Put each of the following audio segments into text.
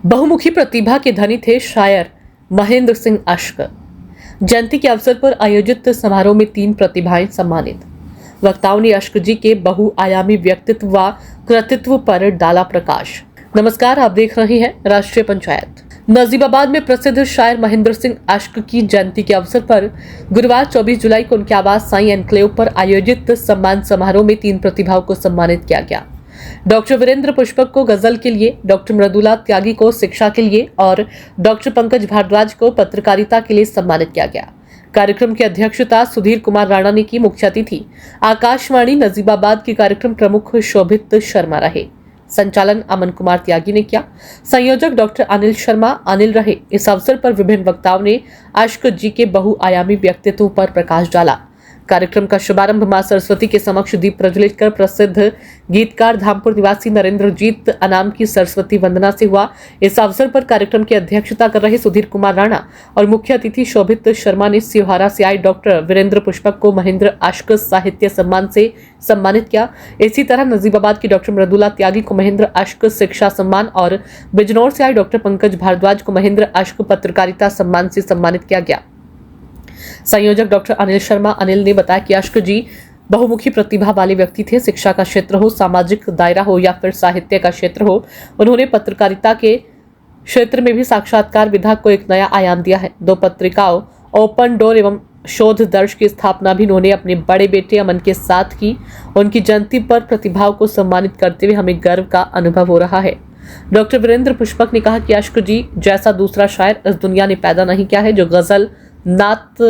बहुमुखी प्रतिभा के धनी थे शायर महेंद्र सिंह अश्क। जयंती के अवसर पर आयोजित समारोह में 3 प्रतिभाएं सम्मानित। वक्ताओं ने अश्क जी के बहुआयामी व्यक्तित्व व कृतित्व पर डाला प्रकाश। नमस्कार, आप देख रहे हैं राष्ट्रीय पंचायत। नजीबाबाद में प्रसिद्ध शायर महेंद्र सिंह अश्क की जयंती के अवसर पर गुरुवार 24 जुलाई को उनके आवास साई एनक्लेव पर आयोजित सम्मान समारोह में 3 प्रतिभाओं को सम्मानित किया गया। डॉक्टर वीरेंद्र पुष्पक को गजल के लिए, डॉक्टर मृदुला त्यागी को शिक्षा के लिए और डॉक्टर पंकज भारद्वाज को पत्रकारिता के लिए सम्मानित किया गया। कार्यक्रम की अध्यक्षता सुधीर कुमार राणा ने की। मुख्य अतिथि आकाशवाणी नजीबाबाद के कार्यक्रम प्रमुख शोभित शर्मा रहे। संचालन अमन कुमार त्यागी ने किया। संयोजक डॉक्टर अनिल शर्मा अनिल रहे। इस अवसर पर विभिन्न वक्ताओं ने अश्क जी के बहुआयामी व्यक्तित्व पर प्रकाश डाला। कार्यक्रम का शुभारंभ मां सरस्वती के समक्ष दीप प्रज्वलित कर प्रसिद्ध गीतकार धामपुर निवासी नरेंद्रजीत अनाम की सरस्वती वंदना से हुआ। इस अवसर पर कार्यक्रम की अध्यक्षता कर रहे सुधीर कुमार राणा और मुख्य अतिथि शोभित शर्मा ने सिवहारा से आए डॉक्टर वीरेंद्र पुष्पक को महेंद्र अश्क साहित्य सम्मान से सम्मानित किया। इसी तरह नजीबाबाद की डॉक्टर मृदुला त्यागी को महेंद्र अश्क शिक्षा सम्मान और बिजनौर से आए डॉक्टर पंकज भारद्वाज को महेंद्र अश्क पत्रकारिता सम्मान से सम्मानित किया गया। संयोजक डॉक्टर अनिल शर्मा अनिल ने बताया कि अश्क जी बहुमुखी प्रतिभा वाले व्यक्ति थे। शिक्षा का क्षेत्र हो, सामाजिक दायरा हो या फिर साहित्य का क्षेत्र हो, उन्होंने पत्रकारिता के क्षेत्र में भी साक्षात्कार विधा को एक नया आयाम दिया है। 2 पत्रिकाओं ओपन डोर एवं शोध दर्श की स्थापना भी उन्होंने अपने बड़े बेटे अमन के साथ की। उनकी जयंती पर प्रतिभाओं को सम्मानित करते हुए हमें गर्व का अनुभव हो रहा है। डॉक्टर वीरेंद्र पुष्पक ने कहा कि अश्क जी जैसा दूसरा शायर इस दुनिया ने पैदा नहीं किया है, जो गजल, नात,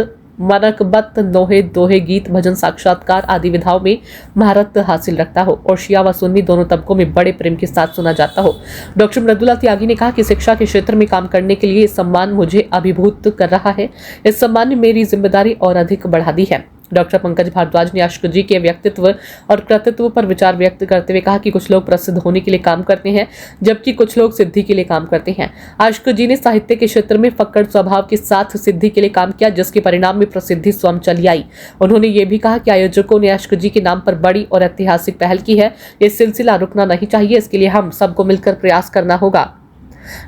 मनकबत, नोहे, दोहे, गीत, भजन, साक्षात्कार आदि विधाओं में महारत हासिल रखता हो और शिया व सुन्नी दोनों तबकों में बड़े प्रेम के साथ सुना जाता हो। डॉक्टर मृदुला त्यागी ने कहा कि शिक्षा के क्षेत्र में काम करने के लिए इस सम्मान मुझे अभिभूत कर रहा है। इस सम्मान ने मेरी जिम्मेदारी और अधिक बढ़ा दी है। डॉक्टर पंकज भारद्वाज ने अश्क जी के व्यक्तित्व और कृतित्व पर विचार व्यक्त करते हुए कहा कि कुछ लोग प्रसिद्ध होने के लिए काम करते हैं, जबकि कुछ लोग सिद्धि के लिए काम करते हैं। अश्क जी ने साहित्य के क्षेत्र में फक्कड़ स्वभाव के साथ सिद्धि के लिए काम किया, जिसके परिणाम में प्रसिद्धि स्वयं चली आई। उन्होंने ये भी कहा कि आयोजकों ने अश्क जी के नाम पर बड़ी और ऐतिहासिक पहल की है। ये सिलसिला रुकना नहीं चाहिए, इसके लिए हम सबको मिलकर प्रयास करना होगा।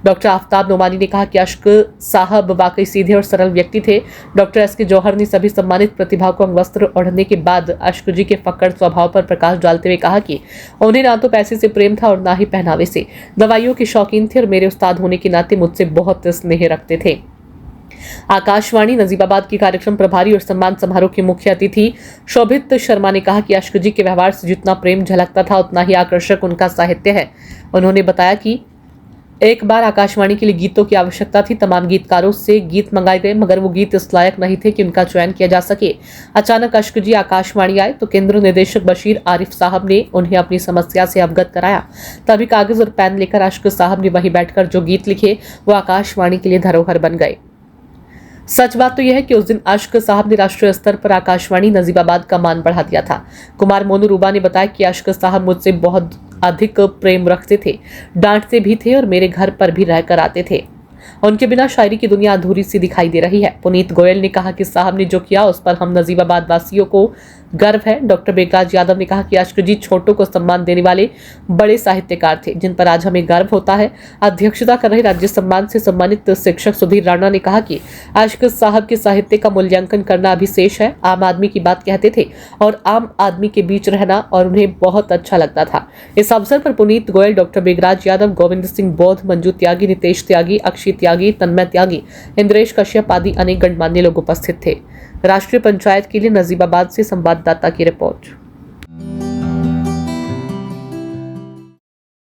डॉक्टर आफ्ताब नोमानी ने कहा कि अश्क साहब वाकई सीधे और सरल व्यक्ति थे। डॉक्टर एस के जौहर ने सभी सम्मानित प्रतिभा को अंगवस्त्र ओढ़ने के बाद अश्क जी के फक्कड़ स्वभाव पर प्रकाश डालते हुए कहा कि उन्हें ना तो पैसे से प्रेम था और ना ही पहनावे से। दवाइयों के शौकीन थे और मेरे उस्ताद होने के नाते मुझसे बहुत स्नेह रखते थे। आकाशवाणी नजीबाबाद की कार्यक्रम प्रभारी और सम्मान समारोह के मुख्य अतिथि शोभित शर्मा ने कहा कि अश्क जी के व्यवहार से जितना प्रेम झलकता था, उतना ही आकर्षक उनका साहित्य है। उन्होंने बताया कि एक बार आकाशवाणी के लिए गीतों की आवश्यकता थी। तमाम गीतकारों से गीत मंगाए गए, मगर वो गीत इस लायक नहीं थे कि उनका चयन किया जा सके। अचानक अश्क जी आकाशवाणी आए तो केंद्र निदेशक बशीर आरिफ साहब ने उन्हें अपनी समस्या से अवगत कराया। तभी कागज और पेन लेकर अश्क साहब ने वहीं बैठकर जो गीत लिखे वो आकाशवाणी के लिए धरोहर बन गए। सच बात तो यह है कि उस दिन अश्क साहब ने राष्ट्रीय स्तर पर आकाशवाणी नजीबाबाद का मान बढ़ा दिया था। कुमार मोनू रूबा ने बताया कि अश्क साहब मुझसे बहुत अधिक प्रेम रखते थे, डांटते भी थे और मेरे घर पर भी रहकर आते थे। उनके बिना शायरी की दुनिया अधूरी सी दिखाई दे रही है। पुनीत गोयल ने कहा कि साहब ने जो किया उस पर हम नजीबाबाद वासियों को गर्व है। डॉक्टर बेगराज यादव ने कहा कि अश्क जी छोटों को सम्मान देने वाले बड़े साहित्यकार थे, जिन पर आज हमें गर्व होता है। अध्यक्षता कर रहे राज्य सम्मान से सम्मानित शिक्षक सुधीर राणा ने कहा कि अश्क साहब के साहित्य का मूल्यांकन करना अभी शेष है। आम आदमी की बात कहते थे और आम आदमी के बीच रहना और उन्हें बहुत अच्छा लगता था। इस अवसर पर पुनीत गोयल, डॉक्टर बेगराज यादव, गोविंद सिंह बौद्ध, मंजू त्यागी, नितेश त्यागी, अक्षय त्यागी, तन्मय त्यागी, इंद्रेश कश्यप आदि अनेक गणमान्य लोग उपस्थित थे। राष्ट्रीय पंचायत के लिए नजीबाबाद से संवाददाता की रिपोर्ट।